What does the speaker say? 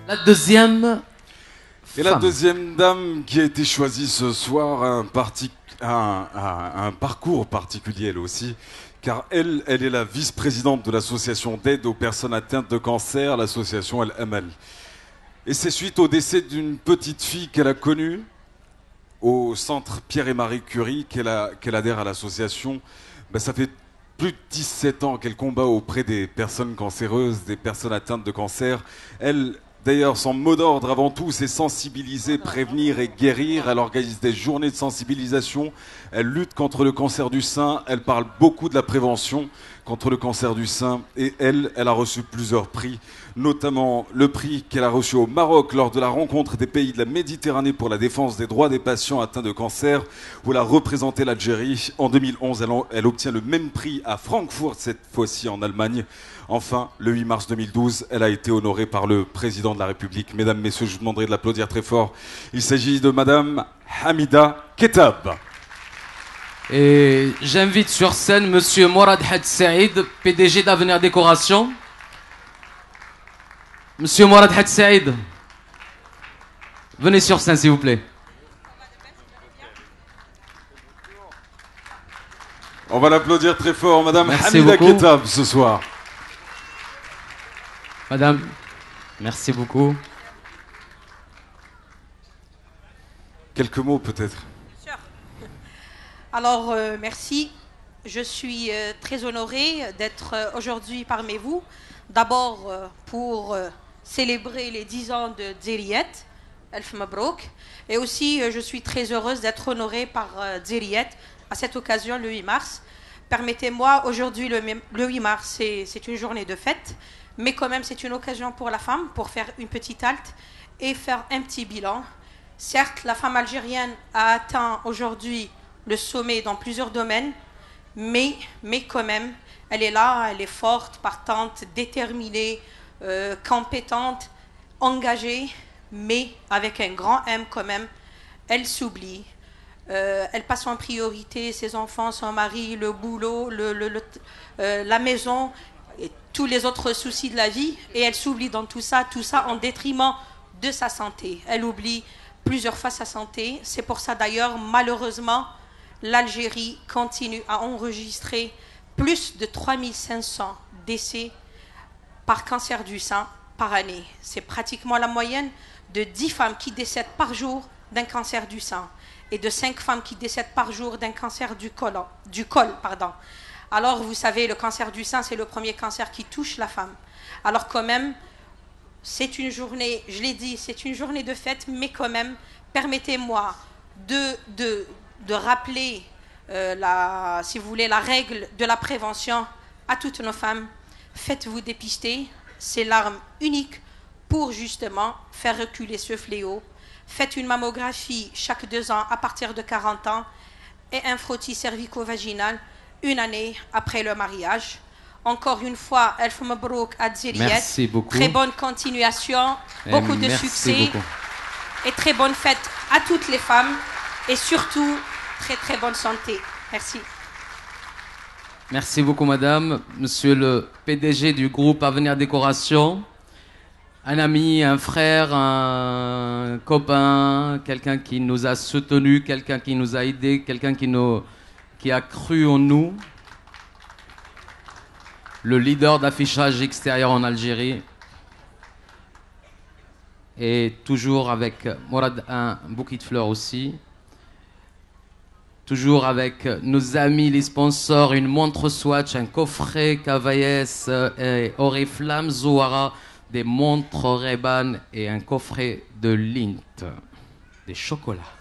La deuxième Et la deuxième dame qui a été choisie ce soir a un parcours particulier elle aussi, car elle est la vice-présidente de l'association d'aide aux personnes atteintes de cancer, l'association El Amal. Et c'est suite au décès d'une petite fille qu'elle a connue au centre Pierre et Marie Curie qu'elle adhère à l'association. Ben, ça fait plus de 17 ans qu'elle combat auprès des personnes cancéreuses, des personnes atteintes de cancer. Elle, d'ailleurs, son mot d'ordre avant tout, c'est sensibiliser, prévenir et guérir. Elle organise des journées de sensibilisation. Elle lutte contre le cancer du sein. Elle parle beaucoup de la prévention contre le cancer du sein. Et elle a reçu plusieurs prix, notamment le prix qu'elle a reçu au Maroc lors de la rencontre des pays de la Méditerranée pour la défense des droits des patients atteints de cancer, où elle a représenté l'Algérie. En 2011, elle obtient le même prix à Francfort, cette fois-ci en Allemagne. Enfin, le 8 mars 2012, elle a été honorée par le président de la République. Mesdames, messieurs, je vous demanderai de l'applaudir très fort. Il s'agit de Madame Hamida Ketab. Et j'invite sur scène Monsieur Morad Had Saïd, PDG d'Avenir Décoration. Monsieur Morad Had Saïd, venez sur scène s'il vous plaît. On va l'applaudir très fort, Madame Merci Hamida beaucoup. Ketab, ce soir. Madame, merci beaucoup. Quelques mots peut-être. Alors, merci. Je suis très honorée d'être aujourd'hui parmi vous. D'abord, pour célébrer les 10 ans de Dzeriyet, Elf Mabrouk. Et aussi, je suis très heureuse d'être honorée par Dzeriyet à cette occasion, le 8 mars. Permettez-moi, aujourd'hui, le 8 mars, c'est une journée de fête. Mais quand même, c'est une occasion pour la femme, pour faire une petite halte et faire un petit bilan. Certes, la femme algérienne a atteint aujourd'hui le sommet dans plusieurs domaines, mais quand même, elle est là, elle est forte, partante, déterminée, compétente, engagée, mais avec un grand M quand même. Elle s'oublie, elle passe en priorité ses enfants, son mari, le boulot, la maison, et tous les autres soucis de la vie, et elle s'oublie dans tout ça en détriment de sa santé. Elle oublie plusieurs fois sa santé. C'est pour ça d'ailleurs, malheureusement, l'Algérie continue à enregistrer plus de 3500 décès par cancer du sein par année. C'est pratiquement la moyenne de 10 femmes qui décèdent par jour d'un cancer du sein et de 5 femmes qui décèdent par jour d'un cancer du col. Alors, vous savez, le cancer du sein, c'est le premier cancer qui touche la femme. Alors, quand même, c'est une journée, je l'ai dit, c'est une journée de fête, mais quand même, permettez-moi de rappeler, si vous voulez, la règle de la prévention à toutes nos femmes. Faites-vous dépister, c'est l'arme unique pour justement faire reculer ce fléau. Faites une mammographie chaque 2 ans à partir de 40 ans et un frottis cervico-vaginal une année après le mariage. Encore une fois, Elf Mabrouk à Dzeriyet. Merci beaucoup. Très bonne continuation, beaucoup de succès beaucoup. et très bonne fête à toutes les femmes et surtout très très bonne santé. Merci. Merci beaucoup madame. Monsieur le PDG du groupe Avenir Décoration, un ami, un frère, un copain, quelqu'un qui nous a soutenus, quelqu'un qui nous a aidés, quelqu'un qui a cru en nous. Le leader d'affichage extérieur en Algérie. Et toujours avec Morad, un bouquet de fleurs aussi. Toujours avec nos amis, les sponsors, une montre Swatch, un coffret Cavaillès et Oriflamme Zouara, des montres Ray-Ban et un coffret de Lint, des chocolats.